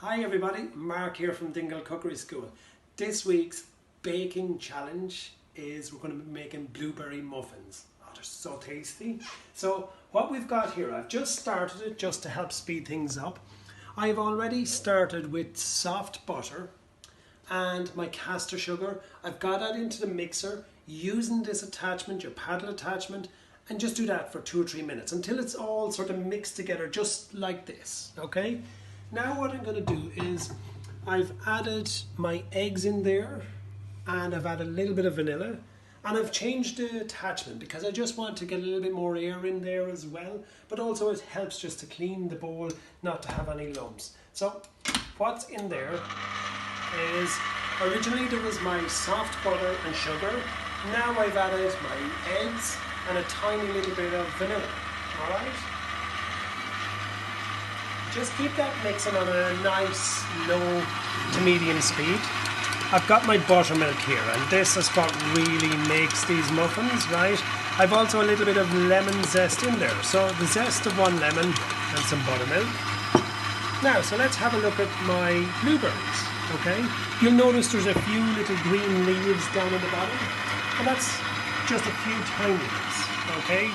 Hi everybody, Mark here from Dingle Cookery School. This week's baking challenge is we're going to be making blueberry muffins. Oh, they're so tasty. So what we've got here, I've just started it just to help speed things up. I've already started with soft butter and my caster sugar. I've got that into the mixer using this attachment, your paddle attachment, and just do that for 2 or 3 minutes until it's all sort of mixed together just like this, okay? Now what I'm going to do is I've added my eggs in there and I've added a little bit of vanilla and I've changed the attachment because I just want to get a little bit more air in there as well, but also it helps just to clean the bowl, not to have any lumps. So what's in there is, originally there was my soft butter and sugar. Now I've added my eggs and a tiny little bit of vanilla, alright? Just keep that mixing on a nice low to medium speed. I've got my buttermilk here and this is what really makes these muffins, right? I've also a little bit of lemon zest in there. So the zest of 1 lemon and some buttermilk. Now, so let's have a look at my blueberries, okay? You'll notice there's a few little green leaves down at the bottom and that's just a few tiny ones, okay?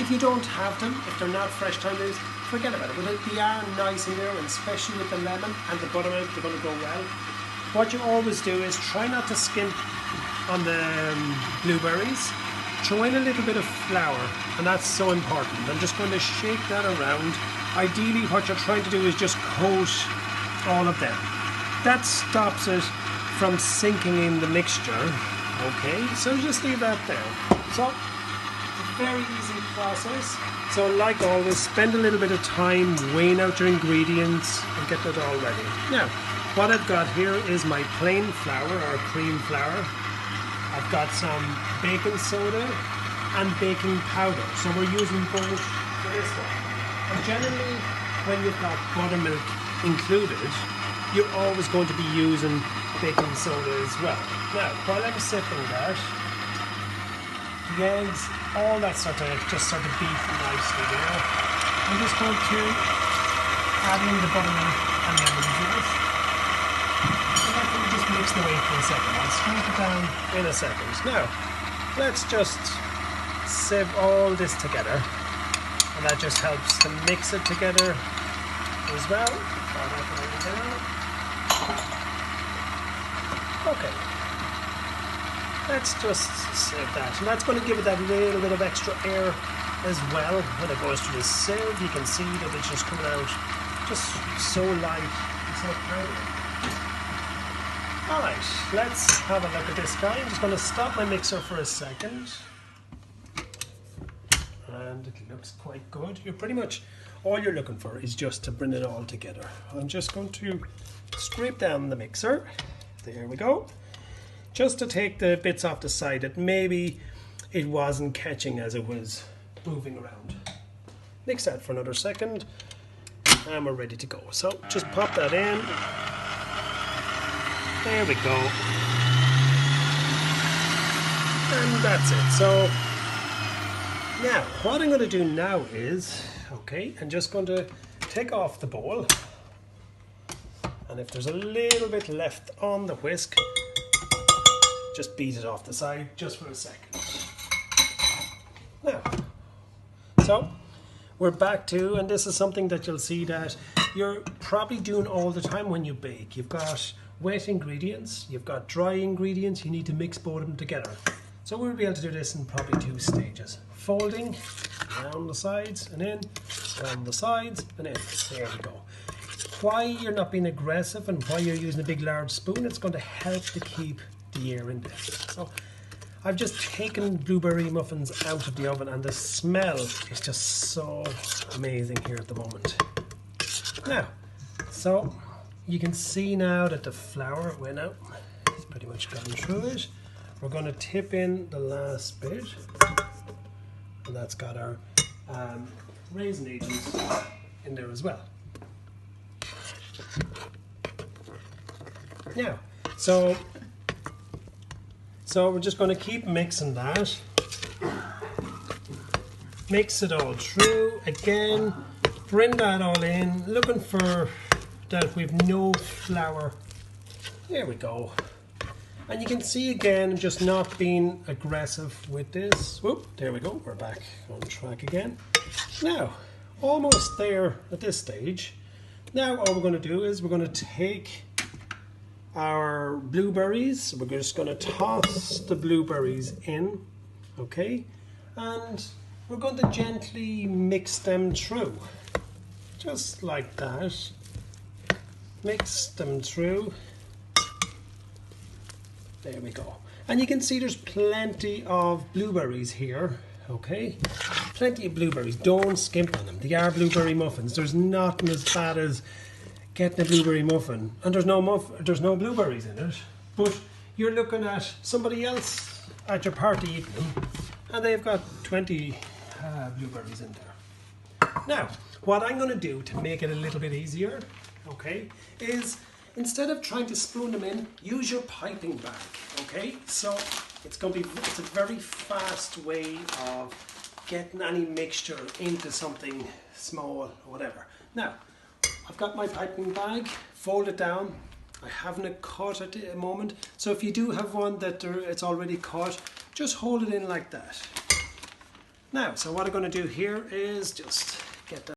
If you don't have them, if they're not fresh thyme leaves, forget about it. But they are nice in there, and especially with the lemon and the buttermilk, they're going to go well. What you always do is try not to skimp on the blueberries. Throw in a little bit of flour, and that's so important. I'm just going to shake that around. Ideally, what you're trying to do is just coat all of them. That stops it from sinking in the mixture. Okay, so just leave that there. So, very easy process. So like always, spend a little bit of time weighing out your ingredients and get that all ready. Now, what I've got here is my plain flour or cream flour. I've got some baking soda and baking powder. So we're using both for this one. And generally, when you've got buttermilk included, you're always going to be using baking soda as well. Now, while I'm sipping that, the eggs, all that sort of beef nicely there. I'm just going to add in the buttermilk and lemon juice. And that can just mix the way for a second. I'll scrape it down in a second. Now, let's just sieve all this together. And that just helps to mix it together as well. Okay. Let's just sieve that, and that's going to give it that little bit of extra air as well. When it goes through the sieve, you can see that it's just coming out just so light and so powdery. Alright, let's have a look at this guy. I'm just going to stop my mixer for a second. And it looks quite good. You're pretty much, all you're looking for is just to bring it all together. I'm just going to scrape down the mixer. There we go. Just to take the bits off the side that maybe it wasn't catching as it was moving around. Mix that for another second and we're ready to go. So just pop that in. There we go. And that's it. So now what I'm going to do now is, okay, I'm just going to take off the bowl, and if there's a little bit left on the whisk, just beat it off the side just for a second. Now, so we're back to, and this is something that you'll see that you're probably doing all the time when you bake. You've got wet ingredients, you've got dry ingredients, you need to mix both of them together. So we'll be able to do this in probably 2 stages. Folding down the sides and in, down the sides and in. There we go. Why you're not being aggressive and why you're using a big large spoon, it's going to help to keep the air in there. So I've just taken blueberry muffins out of the oven and the smell is just so amazing here at the moment. Now, so you can see now that the flour went out. It's pretty much gone through it. We're going to tip in the last bit, and that's got our raisin agents in there as well. Now, so we're just going to keep mixing that. Mix it all through. Again, bring that all in, looking for that we have no flour. There we go. And you can see again, just not being aggressive with this. Whoop, there we go, we're back on track again. Now, almost there at this stage. Now all we're going to do is we're going to take our blueberries. We're just going to toss the blueberries in, okay? And we're going to gently mix them through. Just like that. Mix them through. There we go. And you can see there's plenty of blueberries here, okay? Plenty of blueberries. Don't skimp on them. They are blueberry muffins. There's nothing as bad as getting a blueberry muffin and there's no blueberries in it. But you're looking at somebody else at your party eating them and they've got 20 blueberries in there. Now, what I'm going to do to make it a little bit easier, okay, instead of trying to spoon them in, use your piping bag, okay? So it's a very fast way of getting any mixture into something small or whatever. Now, I've got my piping bag, fold it down. I haven't it cut at the moment, so if you do have one that it's already cut, just hold it in like that. Now, so what I'm going to do here is just get that